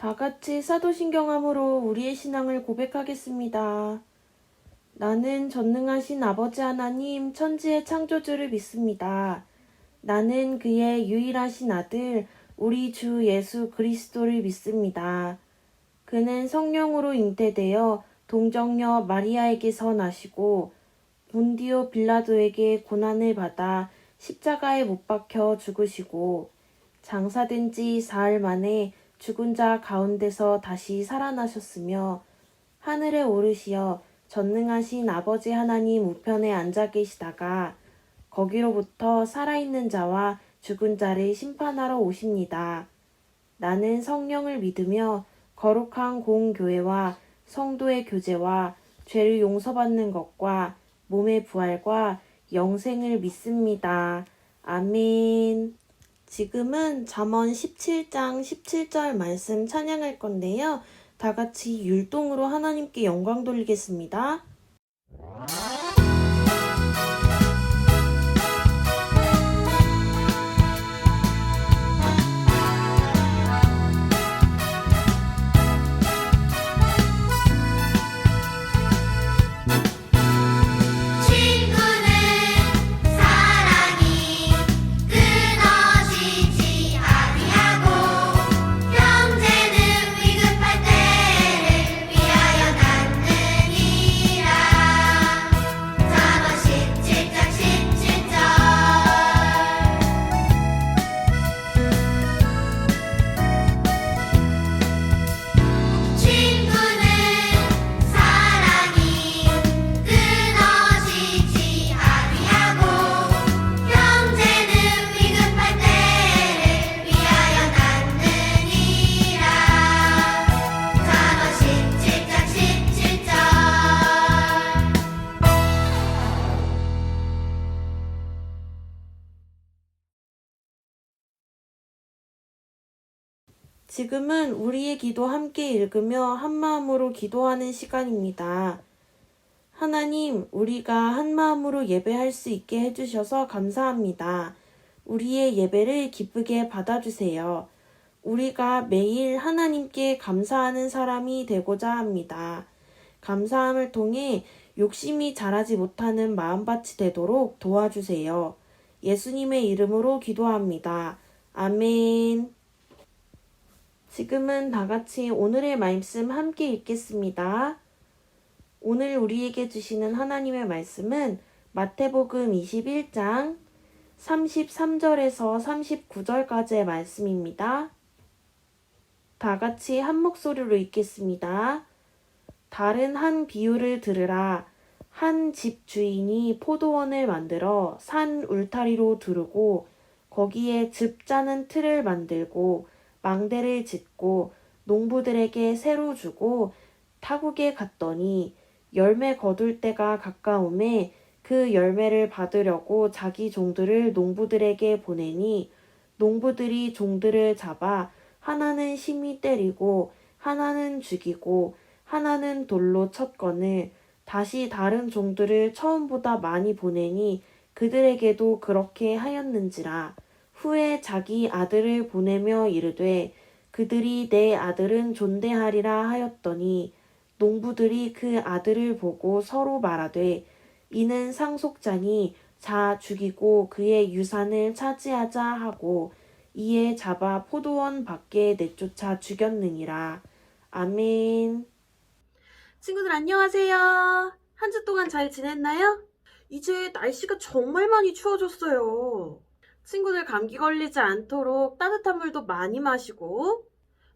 다 같이 사도신경함으로 우리의 신앙을 고백하겠습니다. 나는 전능하신 아버지 하나님 천지의 창조주를 믿습니다. 나는 그의 유일하신 아들 우리 주 예수 그리스도를 믿습니다. 그는 성령으로 잉태되어 동정녀 마리아에게서 나시고 본디오 빌라도에게 고난을 받아 십자가에 못 박혀 죽으시고 장사된 지 사흘 만에 죽은 자 가운데서 다시 살아나셨으며 하늘에 오르시어 전능하신 아버지 하나님 우편에 앉아 계시다가 거기로부터 살아있는 자와 죽은 자를 심판하러 오십니다. 나는 성령을 믿으며 거룩한 공교회와 성도의 교제와 죄를 용서받는 것과 몸의 부활과 영생을 믿습니다. 아멘. 지금은 잠언 17장 17절 말씀 찬양할 건데요. 다 같이 율동으로 하나님께 영광 돌리겠습니다. 지금은 우리의 기도 함께 읽으며 한마음으로 기도하는 시간입니다. 하나님, 우리가 한마음으로 예배할 수 있게 해주셔서 감사합니다. 우리의 예배를 기쁘게 받아주세요. 우리가 매일 하나님께 감사하는 사람이 되고자 합니다. 감사함을 통해 욕심이 자라지 못하는 마음밭이 되도록 도와주세요. 예수님의 이름으로 기도합니다. 아멘. 지금은 다 같이 오늘의 말씀 함께 읽겠습니다. 오늘 우리에게 주시는 하나님의 말씀은 마태복음 21장 33절에서 39절까지의 말씀입니다. 다 같이 한 목소리로 읽겠습니다. 다른 한 비유를 들으라. 한 집 주인이 포도원을 만들어 산 울타리로 두르고 거기에 즙 짜는 틀을 만들고 망대를 짓고 농부들에게 새로 주고 타국에 갔더니 열매 거둘 때가 가까움에 그 열매를 받으려고 자기 종들을 농부들에게 보내니 농부들이 종들을 잡아 하나는 심히 때리고 하나는 죽이고 하나는 돌로 쳤거늘 다시 다른 종들을 처음보다 많이 보내니 그들에게도 그렇게 하였는지라. 후에 자기 아들을 보내며 이르되 그들이 내 아들은 존대하리라 하였더니 농부들이 그 아들을 보고 서로 말하되 이는 상속자니 자 죽이고 그의 유산을 차지하자 하고 이에 잡아 포도원 밖에 내쫓아 죽였느니라. 아멘. 친구들 안녕하세요. 한 주 동안 잘 지냈나요? 이제 날씨가 정말 많이 추워졌어요. 친구들 감기 걸리지 않도록 따뜻한 물도 많이 마시고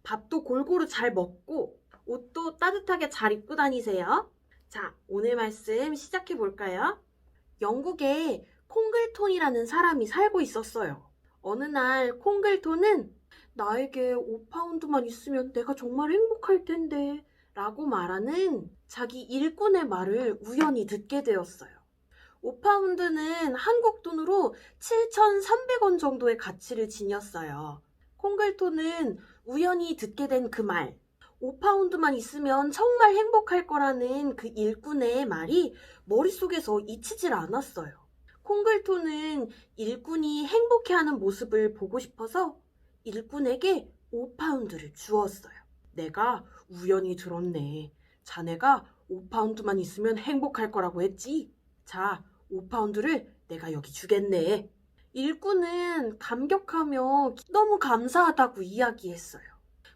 밥도 골고루 잘 먹고 옷도 따뜻하게 잘 입고 다니세요. 자, 오늘 말씀 시작해 볼까요? 영국에 콩글톤이라는 사람이 살고 있었어요. 어느 날 콩글톤은 나에게 5파운드만 있으면 내가 정말 행복할 텐데 라고 말하는 자기 일꾼의 말을 우연히 듣게 되었어요. 5파운드는 한국 돈으로 7,300원 정도의 가치를 지녔어요. 콩글톤은 우연히 듣게 된 그 말, 5파운드만 있으면 정말 행복할 거라는 그 일꾼의 말이 머릿속에서 잊히질 않았어요. 콩글톤은 일꾼이 행복해하는 모습을 보고 싶어서 일꾼에게 5파운드를 주었어요. 내가 우연히 들었네. 자네가 5파운드만 있으면 행복할 거라고 했지? 자, 5파운드를 내가 여기 주겠네. 일꾼은 감격하며 너무 감사하다고 이야기했어요.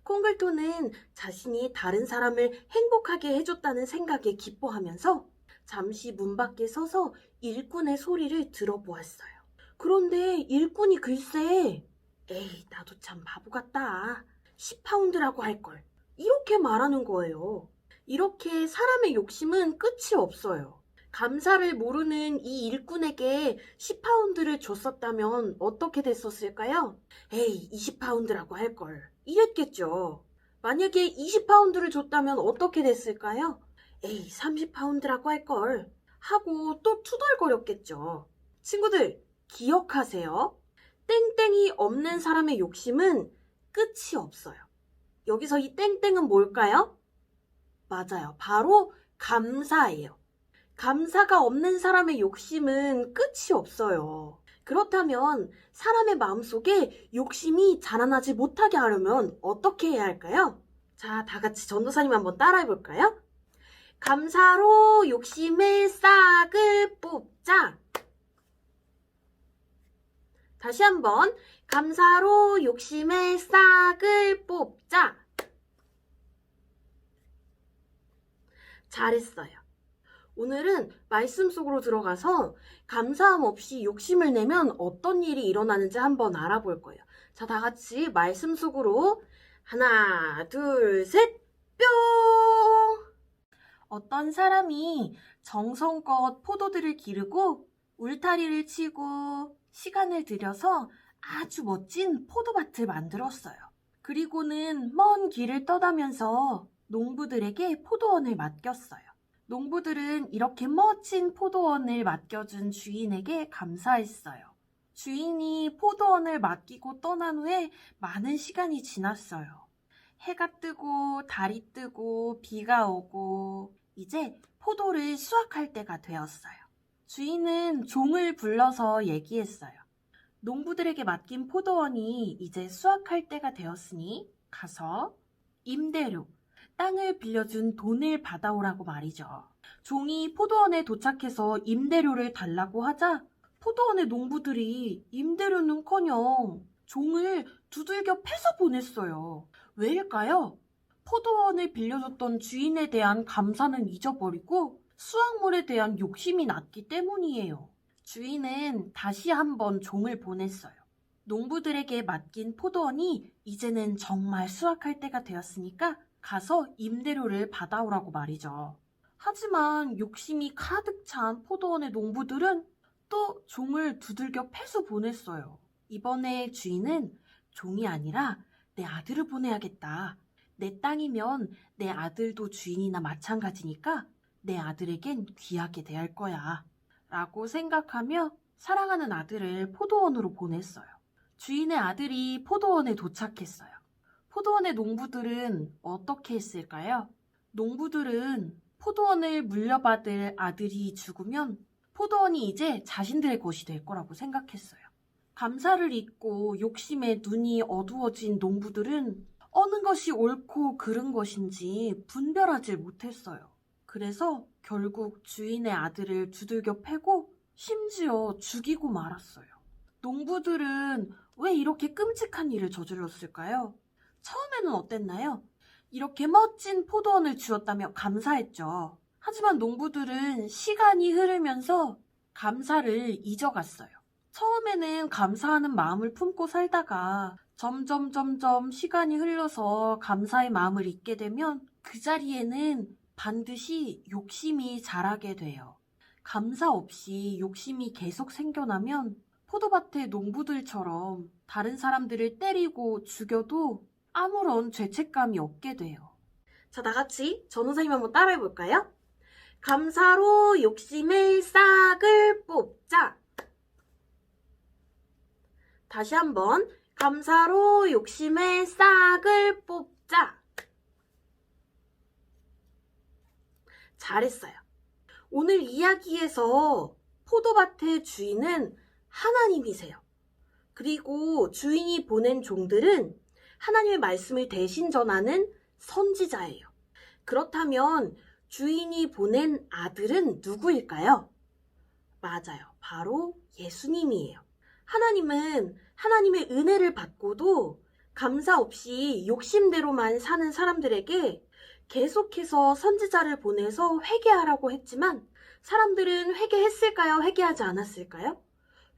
콩글토는 자신이 다른 사람을 행복하게 해줬다는 생각에 기뻐하면서 잠시 문 밖에 서서 일꾼의 소리를 들어보았어요. 그런데 일꾼이 글쎄, 에이, 나도 참 바보 같다. 10파운드라고 할걸. 이렇게 말하는 거예요. 이렇게 사람의 욕심은 끝이 없어요. 감사를 모르는 이 일꾼에게 10파운드를 줬었다면 어떻게 됐었을까요? 에이, 20파운드라고 할걸. 이랬겠죠. 만약에 20파운드를 줬다면 어떻게 됐을까요? 에이, 30파운드라고 할걸. 하고 또 투덜거렸겠죠. 친구들, 기억하세요. 땡땡이 없는 사람의 욕심은 끝이 없어요. 여기서 이 땡땡은 뭘까요? 맞아요. 바로 감사예요. 감사가 없는 사람의 욕심은 끝이 없어요. 그렇다면 사람의 마음속에 욕심이 자라나지 못하게 하려면 어떻게 해야 할까요? 자, 다 같이 전도사님 한번 따라해 볼까요? 감사로 욕심의 싹을 뽑자. 다시 한번 감사로 욕심의 싹을 뽑자. 잘했어요. 오늘은 말씀 속으로 들어가서 감사함 없이 욕심을 내면 어떤 일이 일어나는지 한번 알아볼 거예요. 자, 다 같이 말씀 속으로 하나, 둘, 셋, 뿅! 어떤 사람이 정성껏 포도들을 기르고 울타리를 치고 시간을 들여서 아주 멋진 포도밭을 만들었어요. 그리고는 먼 길을 떠나면서 농부들에게 포도원을 맡겼어요. 농부들은 이렇게 멋진 포도원을 맡겨준 주인에게 감사했어요. 주인이 포도원을 맡기고 떠난 후에 많은 시간이 지났어요. 해가 뜨고 달이 뜨고 비가 오고 이제 포도를 수확할 때가 되었어요. 주인은 종을 불러서 얘기했어요. 농부들에게 맡긴 포도원이 이제 수확할 때가 되었으니 가서 임대료, 땅을 빌려준 돈을 받아오라고 말이죠. 종이 포도원에 도착해서 임대료를 달라고 하자 포도원의 농부들이 임대료는커녕 종을 두들겨 패서 보냈어요. 왜일까요? 포도원을 빌려줬던 주인에 대한 감사는 잊어버리고 수확물에 대한 욕심이 났기 때문이에요. 주인은 다시 한번 종을 보냈어요. 농부들에게 맡긴 포도원이 이제는 정말 수확할 때가 되었으니까 가서 임대료를 받아오라고 말이죠. 하지만 욕심이 가득 찬 포도원의 농부들은 또 종을 두들겨 패서 보냈어요. 이번에 주인은 종이 아니라 내 아들을 보내야겠다. 내 땅이면 내 아들도 주인이나 마찬가지니까 내 아들에겐 귀하게 대할 거야. 라고 생각하며 사랑하는 아들을 포도원으로 보냈어요. 주인의 아들이 포도원에 도착했어요. 포도원의 농부들은 어떻게 했을까요? 농부들은 포도원을 물려받을 아들이 죽으면 포도원이 이제 자신들의 것이 될 거라고 생각했어요. 감사를 잊고 욕심에 눈이 어두워진 농부들은 어느 것이 옳고 그른 것인지 분별하지 못했어요. 그래서 결국 주인의 아들을 두들겨 패고 심지어 죽이고 말았어요. 농부들은 왜 이렇게 끔찍한 일을 저질렀을까요? 처음에는 어땠나요? 이렇게 멋진 포도원을 주었다며 감사했죠. 하지만 농부들은 시간이 흐르면서 감사를 잊어갔어요. 처음에는 감사하는 마음을 품고 살다가 점점 시간이 흘러서 감사의 마음을 잊게 되면 그 자리에는 반드시 욕심이 자라게 돼요. 감사 없이 욕심이 계속 생겨나면 포도밭의 농부들처럼 다른 사람들을 때리고 죽여도 아무런 죄책감이 없게 돼요. 자, 다같이 전도사님 한번 따라해볼까요? 감사로 욕심의 싹을 뽑자. 다시 한번 감사로 욕심의 싹을 뽑자. 잘했어요. 오늘 이야기에서 포도밭의 주인은 하나님이세요. 그리고 주인이 보낸 종들은 하나님의 말씀을 대신 전하는 선지자예요. 그렇다면 주인이 보낸 아들은 누구일까요? 맞아요. 바로 예수님이에요. 하나님은 하나님의 은혜를 받고도 감사 없이 욕심대로만 사는 사람들에게 계속해서 선지자를 보내서 회개하라고 했지만 사람들은 회개했을까요? 회개하지 않았을까요?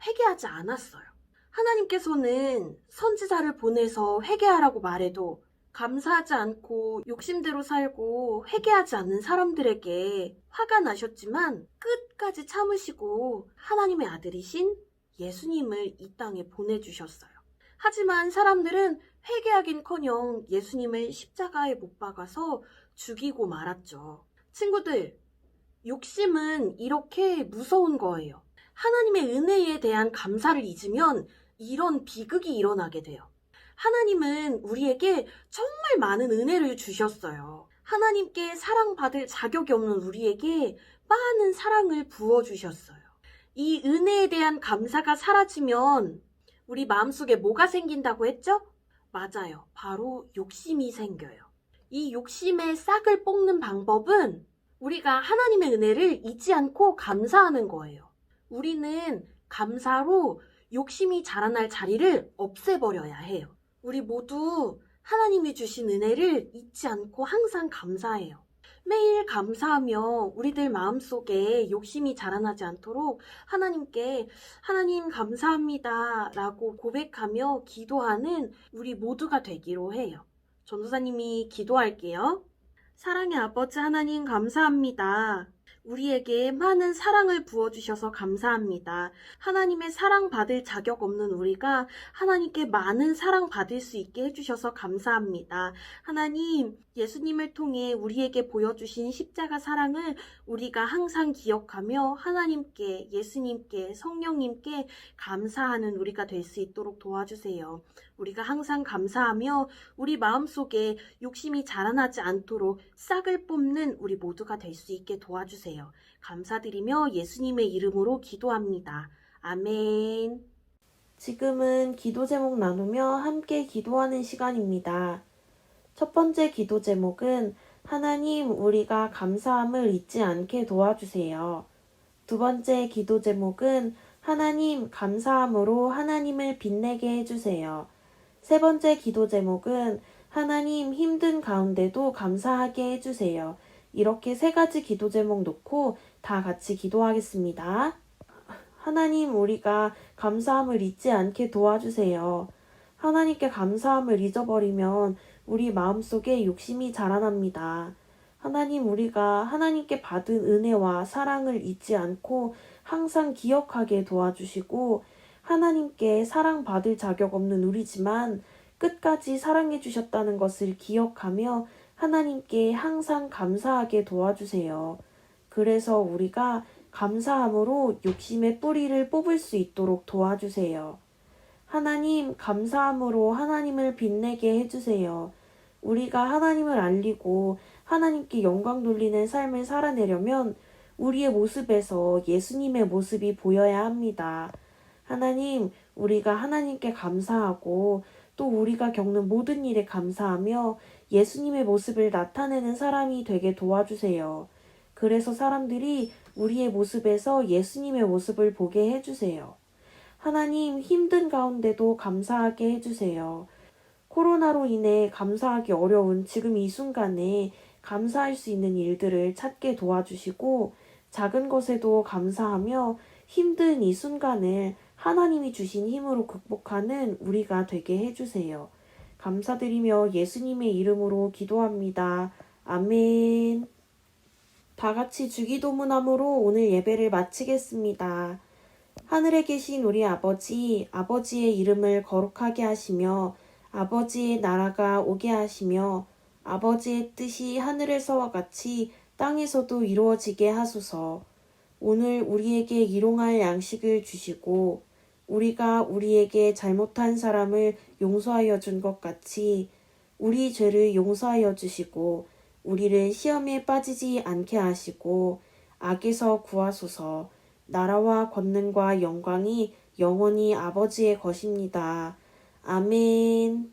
회개하지 않았어요. 하나님께서는 선지자를 보내서 회개하라고 말해도 감사하지 않고 욕심대로 살고 회개하지 않는 사람들에게 화가 나셨지만 끝까지 참으시고 하나님의 아들이신 예수님을 이 땅에 보내주셨어요. 하지만 사람들은 회개하긴커녕 예수님을 십자가에 못 박아서 죽이고 말았죠. 친구들, 욕심은 이렇게 무서운 거예요. 하나님의 은혜에 대한 감사를 잊으면 이런 비극이 일어나게 돼요. 하나님은 우리에게 정말 많은 은혜를 주셨어요. 하나님께 사랑받을 자격이 없는 우리에게 많은 사랑을 부어주셨어요. 이 은혜에 대한 감사가 사라지면 우리 마음속에 뭐가 생긴다고 했죠? 맞아요. 바로 욕심이 생겨요. 이 욕심의 싹을 뽑는 방법은 우리가 하나님의 은혜를 잊지 않고 감사하는 거예요. 우리는 감사로 욕심이 자라날 자리를 없애버려야 해요. 우리 모두 하나님이 주신 은혜를 잊지 않고 항상 감사해요. 매일 감사하며 우리들 마음속에 욕심이 자라나지 않도록 하나님께 하나님 감사합니다 라고 고백하며 기도하는 우리 모두가 되기로 해요. 전도사님이 기도할게요. 사랑의 아버지 하나님 감사합니다. 우리에게 많은 사랑을 부어주셔서 감사합니다. 하나님의 사랑받을 자격 없는 우리가 하나님께 많은 사랑받을 수 있게 해주셔서 감사합니다. 하나님, 예수님을 통해 우리에게 보여주신 십자가 사랑을 우리가 항상 기억하며 하나님께, 예수님께, 성령님께 감사하는 우리가 될 수 있도록 도와주세요. 우리가 항상 감사하며 우리 마음속에 욕심이 자라나지 않도록 싹을 뽑는 우리 모두가 될 수 있게 도와주세요. 감사드리며 예수님의 이름으로 기도합니다. 아멘. 지금은 기도 제목 나누며 함께 기도하는 시간입니다. 첫 번째 기도 제목은 하나님 우리가 감사함을 잊지 않게 도와주세요. 두 번째 기도 제목은 하나님 감사함으로 하나님을 빛내게 해주세요. 세 번째 기도 제목은 하나님 힘든 가운데도 감사하게 해주세요. 이렇게 세 가지 기도 제목 놓고 다 같이 기도하겠습니다. 하나님 우리가 감사함을 잊지 않게 도와주세요. 하나님께 감사함을 잊어버리면 우리 마음속에 욕심이 자라납니다. 하나님 우리가 하나님께 받은 은혜와 사랑을 잊지 않고 항상 기억하게 도와주시고 하나님께 사랑받을 자격 없는 우리지만 끝까지 사랑해 주셨다는 것을 기억하며 하나님께 항상 감사하게 도와주세요. 그래서 우리가 감사함으로 욕심의 뿌리를 뽑을 수 있도록 도와주세요. 하나님, 감사함으로 하나님을 빛내게 해주세요. 우리가 하나님을 알리고 하나님께 영광 돌리는 삶을 살아내려면 우리의 모습에서 예수님의 모습이 보여야 합니다. 하나님, 우리가 하나님께 감사하고 또 우리가 겪는 모든 일에 감사하며 예수님의 모습을 나타내는 사람이 되게 도와주세요. 그래서 사람들이 우리의 모습에서 예수님의 모습을 보게 해주세요. 하나님, 힘든 가운데도 감사하게 해주세요. 코로나로 인해 감사하기 어려운 지금 이 순간에 감사할 수 있는 일들을 찾게 도와주시고 작은 것에도 감사하며 힘든 이 순간을 하나님이 주신 힘으로 극복하는 우리가 되게 해주세요. 감사드리며 예수님의 이름으로 기도합니다. 아멘. 다 같이 주기도문함으로 오늘 예배를 마치겠습니다. 하늘에 계신 우리 아버지, 아버지의 이름을 거룩하게 하시며 아버지의 나라가 오게 하시며 아버지의 뜻이 하늘에서와 같이 땅에서도 이루어지게 하소서. 오늘 우리에게 일용할 양식을 주시고 우리가 우리에게 잘못한 사람을 용서하여 준 것 같이 우리 죄를 용서하여 주시고 우리를 시험에 빠지지 않게 하시고 악에서 구하소서. 나라와 권능과 영광이 영원히 아버지의 것입니다. 아멘.